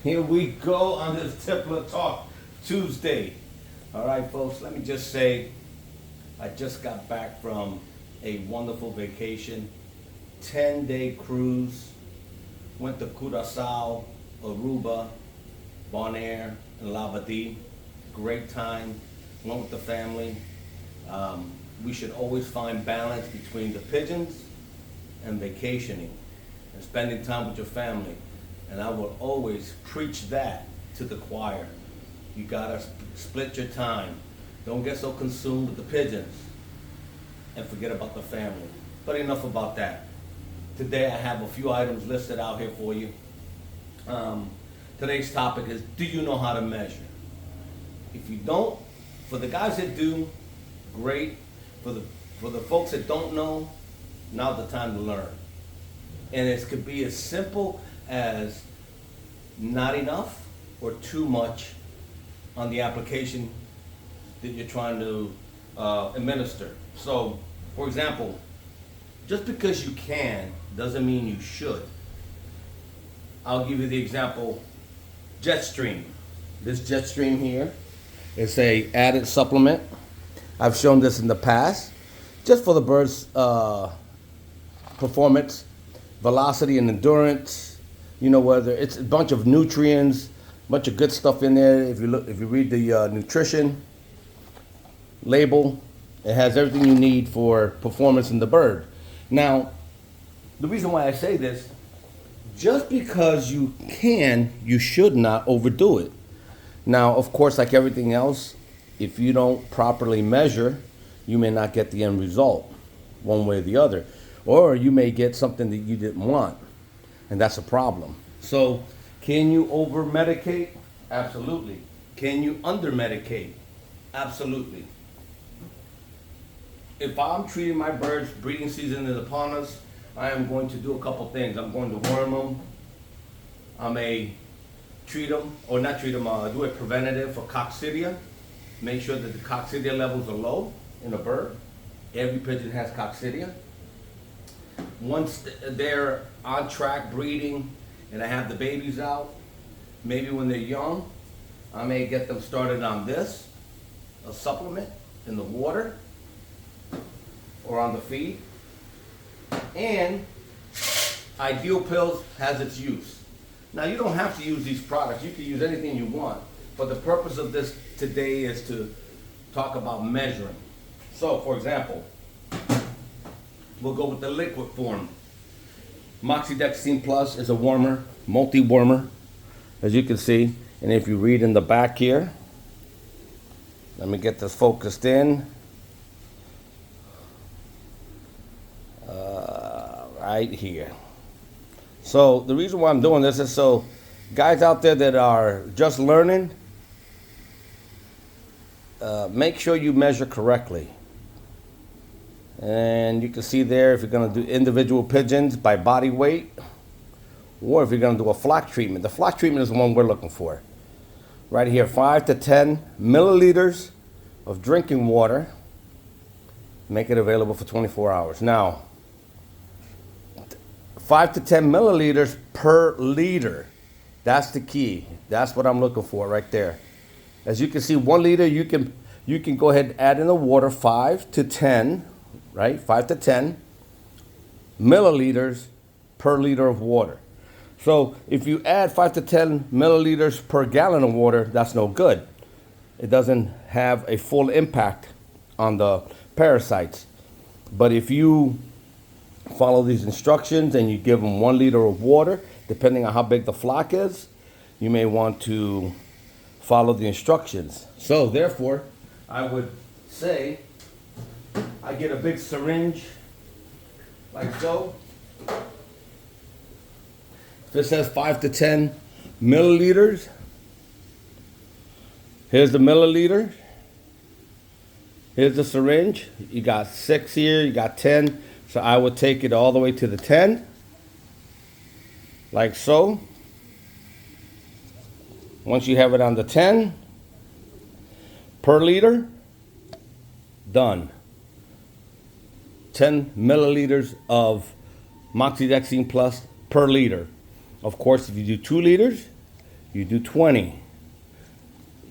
Here we go on this Tippler Talk Tuesday. All right, folks, let me just say, I just got back from a wonderful vacation, 10-day cruise. Went to Curaçao, Aruba, Bonaire, and Labadee. Great time. Went with the family. We should always find balance between the pigeons and vacationing and spending time with your family. And I will always preach that to the choir. You gotta split your time. Don't get so consumed with the pigeons and forget about the family. But enough about that. Today I have a few items listed out here for you. Today's topic is, do you know how to measure? If you don't, for the guys that do, great. For the folks that don't know, now's the time to learn. And it could be as simple as not enough or too much on the application that you're trying to administer. So, for example, just because you can doesn't mean you should. I'll give you the example, Jetstream. This Jetstream here is a added supplement. I've shown this in the past, just for the bird's performance, velocity and endurance. You know, whether it's a bunch of nutrients, a bunch of good stuff in there. If you read the nutrition label, it has everything you need for performance in the bird. Now, the reason why I say this, just because you can, you should not overdo it. Now, of course, like everything else, if you don't properly measure, you may not get the end result, one way or the other. Or you may get something that you didn't want, and that's a problem. So, can you over-medicate? Absolutely. Can you under-medicate? Absolutely. If I'm treating my birds, breeding season is upon us, I am going to do a couple things. I'm going to worm them. I may treat them, or not treat them, do a preventative for coccidia. Make sure that the coccidia levels are low in a bird. Every pigeon has coccidia. Once they're on track breeding and I have the babies out, maybe when they're young, I may get them started on this, a supplement in the water or on the feed. And Ideal Pills has its use. Now, you don't have to use these products. You can use anything you want. But the purpose of this today is to talk about measuring. So, for example, we'll go with the liquid form. Moxidecine Plus is a wormer, multi-wormer, as you can see. And if you read in the back here, let me get this focused in. Right here. So the reason why I'm doing this is so guys out there that are just learning, make sure you measure correctly. And you can see there if you're going to do individual pigeons by body weight, or if you're going to do a flock treatment. The flock treatment is the one we're looking for. Right here, 5 to 10 milliliters of drinking water. Make it available for 24 hours. Now, 5 to 10 milliliters per liter. That's the key. That's what I'm looking for right there. As you can see, 1 liter, you can go ahead and add in the water 5 to 10, right? 5 to 10 milliliters per liter of water. So if you add 5 to 10 milliliters per gallon of water, that's no good. It doesn't have a full impact on the parasites. But if you follow these instructions and you give them 1 liter of water, depending on how big the flock is, you may want to follow the instructions. So therefore, I would say I get a big syringe like so. If it says 5 to 10 milliliters, here's the milliliter. Here's the syringe. You got 6 here, you got 10. So I would take it all the way to the 10, like so. Once you have it on the 10 per liter, done. 10 milliliters of Moxidecine Plus per liter. Of course, if you do 2 liters, you do 20.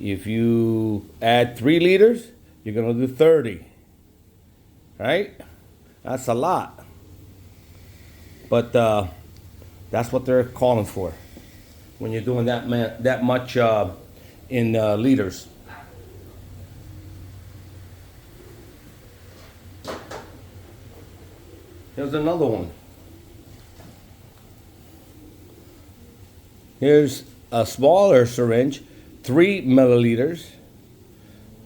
If you add 3 liters, you're gonna do 30. Right? That's a lot. But that's what they're calling for when you're doing that much in liters. Here's another one. Here's a smaller syringe, 3 milliliters.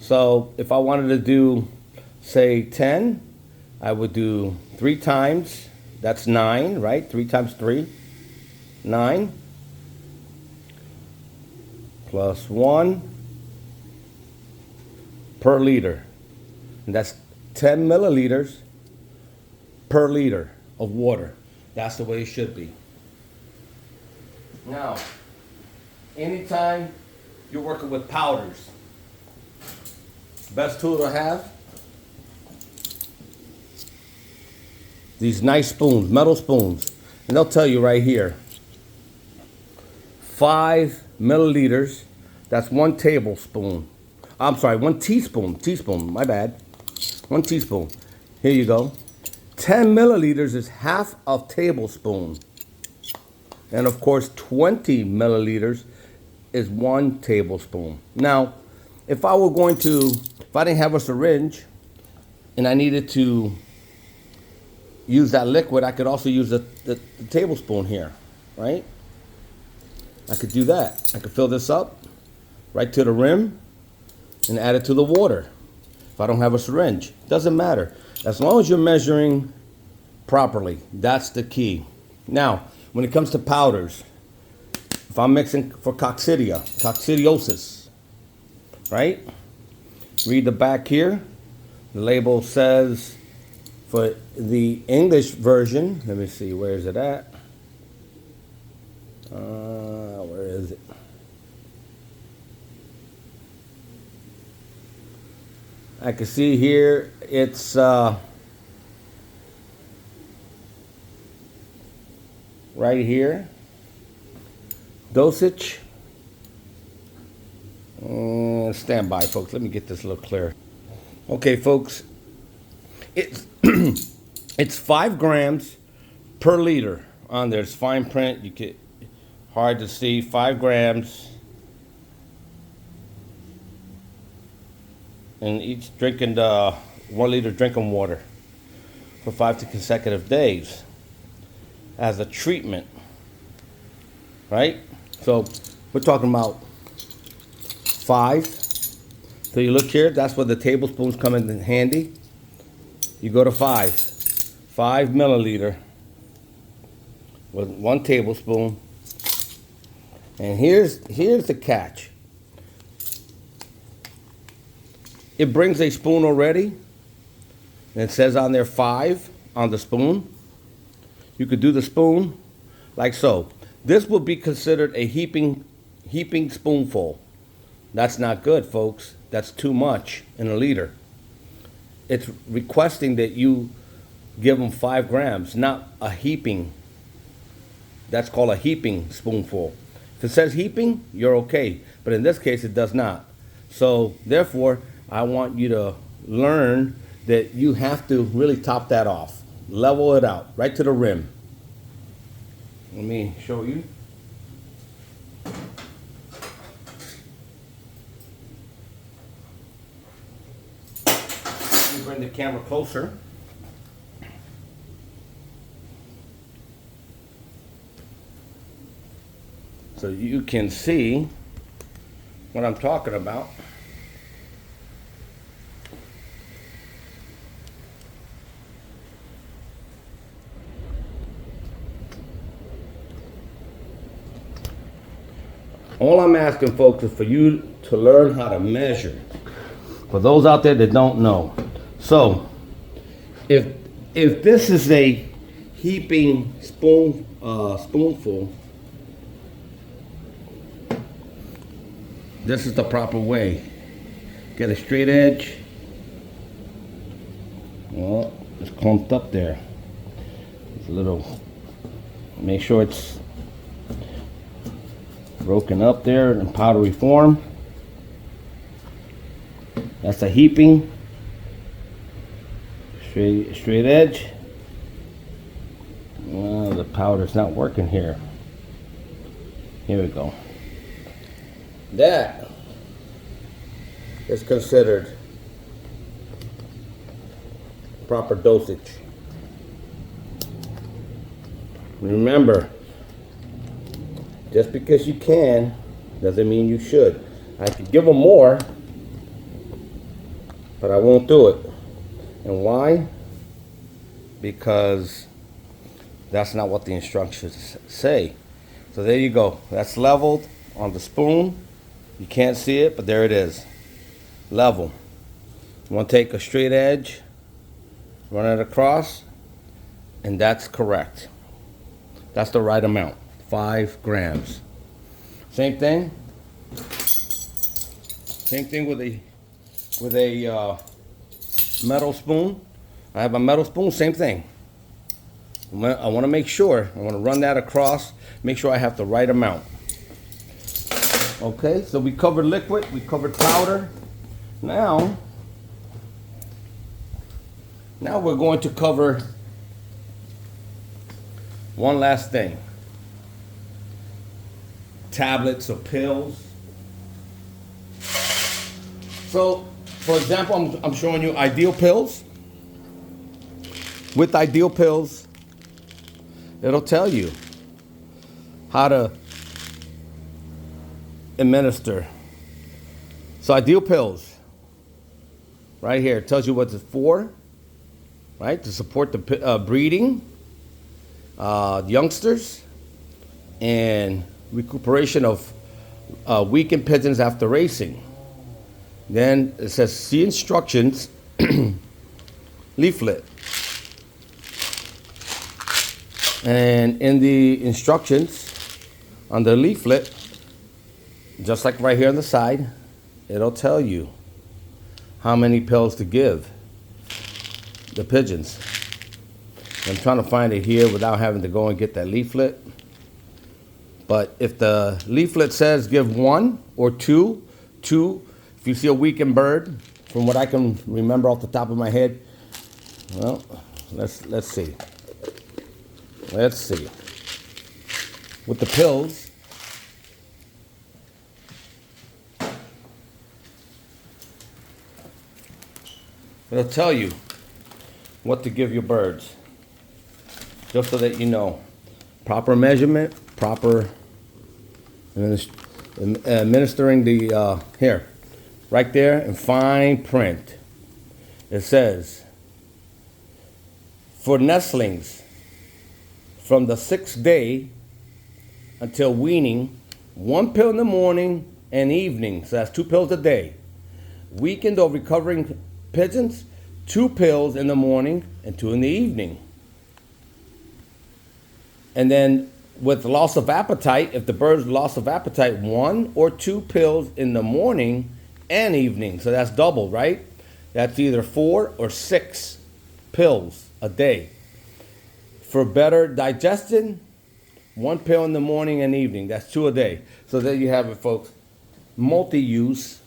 So if I wanted to do, say, 10, I would do 3 times. That's 9, right? 3 times 3, 9. Plus 1 per liter. And that's 10 milliliters per liter of water. That's the way it should be. Now, anytime you're working with powders, best tool to have, these nice spoons, metal spoons. And they'll tell you right here, 5 milliliters, that's 1 tablespoon. I'm sorry, 1 teaspoon, my bad. 1 teaspoon. Here you go. 10 milliliters is half a tablespoon. And of course, 20 milliliters is 1 tablespoon. Now, if I didn't have a syringe and I needed to use that liquid, I could also use the tablespoon here, right? I could do that. I could fill this up right to the rim and add it to the water. If I don't have a syringe, doesn't matter. As long as you're measuring properly, that's the key. Now, when it comes to powders, if I'm mixing for coccidiosis, right? Read the back here. The label says for the English version, let me see, where is it at? Where is it? I can see here it's right here. Dosage. Stand by, folks. Let me get this a little clearer. Okay, folks. It's it's 5 grams per liter on there. It's fine print. You can hard to see. 5 grams. And each drinking 1 liter drinking water for 5 consecutive days as a treatment, right? So we're talking about 5. So you look here, that's where the tablespoons come in handy. You go to 5 milliliter with 1 tablespoon. And here's the catch. It brings a spoon already, and it says on there 5 on the spoon. You could do the spoon like so. This would be considered a heaping spoonful. That's not good, folks. That's too much in a liter. It's requesting that you give them 5 grams, not a heaping. That's called a heaping spoonful. If it says heaping, you're okay. But in this case, it does not. So therefore, I want you to learn that you have to really top that off. Level it out, right to the rim. Let me show you. Let me bring the camera closer. So you can see what I'm talking about. All I'm asking, folks, is for you to learn how to measure. For those out there that don't know. So, if this is a heaping spoonful, this is the proper way. Get a straight edge. Well, it's clumped up there. It's a little. Make sure it's broken up there in powdery form. That's a heaping. Straight edge. Well, the powder's not working here. Here we go. That is considered proper dosage. Remember, just because you can doesn't mean you should. I could give them more, but I won't do it. And why? Because that's not what the instructions say. So there you go. That's leveled on the spoon. You can't see it, but there it is. Level. You want to take a straight edge, run it across, and that's correct. That's the right amount. 5 grams. Same thing. Same thing with a metal spoon. I have a metal spoon. Same thing. I want to make sure. I want to run that across. Make sure I have the right amount. Okay. So we covered liquid. We covered powder. Now we're going to cover one last thing. Tablets or pills. So, for example, I'm showing you Ideal pills. With Ideal pills, it'll tell you how to administer. So Ideal pills, right here, it tells you what it's for, right? To support the breeding, youngsters, and recuperation of weakened pigeons after racing. Then it says, see instructions, leaflet. And in the instructions on the leaflet, just like right here on the side, it'll tell you how many pills to give the pigeons. I'm trying to find it here without having to go and get that leaflet. But if the leaflet says give 1 or 2, if you see a weakened bird, from what I can remember off the top of my head, well, let's see. Let's see. With the pills, it'll tell you what to give your birds, just so that you know. Proper measurement, proper administering the, here, right there in fine print. It says, for nestlings, from the 6th day until weaning, 1 pill in the morning and evening. So that's 2 pills a day. Weakened or recovering pigeons, 2 pills in the morning and 2 in the evening. And then with loss of appetite, if the bird's loss of appetite, 1 or 2 pills in the morning and evening. So that's double, right? That's either 4 or 6 pills a day. For better digestion, 1 pill in the morning and evening. That's 2 a day. So there you have it, folks. Multi-use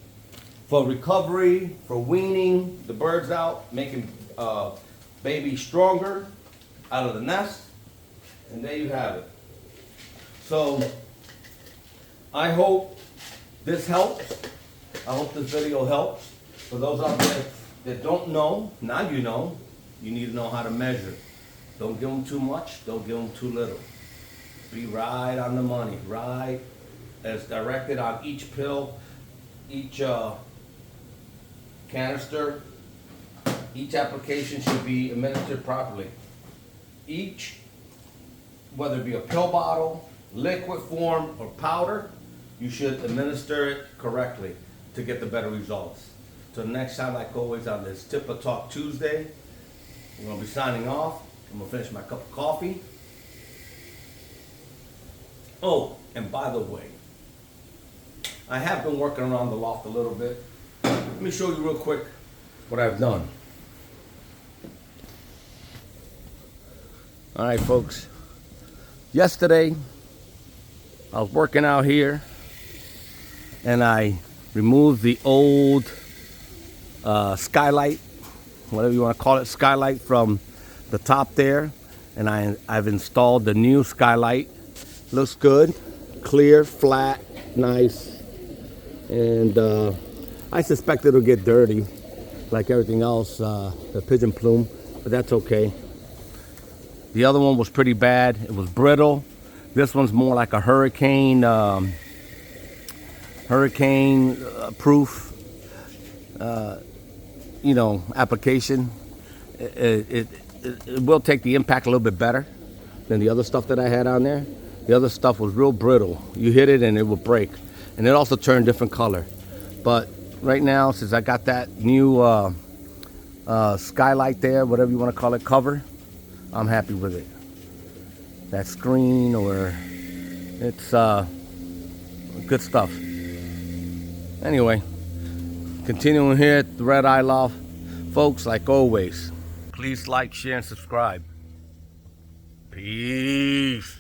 for recovery, for weaning the birds out, making babies stronger out of the nest. And there you have it. So I hope this helps. I hope this video helps. For those out there that don't know, now you know. You need to know how to measure. Don't give them too much. Don't give them too little. Be right on the money. Right as directed on each pill, each canister, each application should be administered properly. Each, whether it be a pill bottle, liquid form, or powder, you should administer it correctly to get the better results. So next time, like always, on this Tip of Talk Tuesday, we're going to be signing off. I'm going to finish my cup of coffee. Oh, and by the way, I have been working around the loft a little bit. Let me show you real quick what I've done. All right, folks. Yesterday, I was working out here and I removed the old skylight, whatever you want to call it, skylight from the top there, and I've installed the new skylight. Looks good, clear, flat, nice, and I suspect it'll get dirty like everything else, the pigeon plume, but that's okay. The other one was pretty bad. It was brittle. This one's more like a hurricane proof application. It will take the impact a little bit better than the other stuff that I had on there. The other stuff was real brittle. You hit it and it would break, and it also turned different color. But right now, since I got that new skylight there, whatever you want to call it, cover, I'm happy with it. That screen, or it's good stuff. Anyway, continuing here at the Red Eye Loft, folks, like always, please like, share, and subscribe. Peace.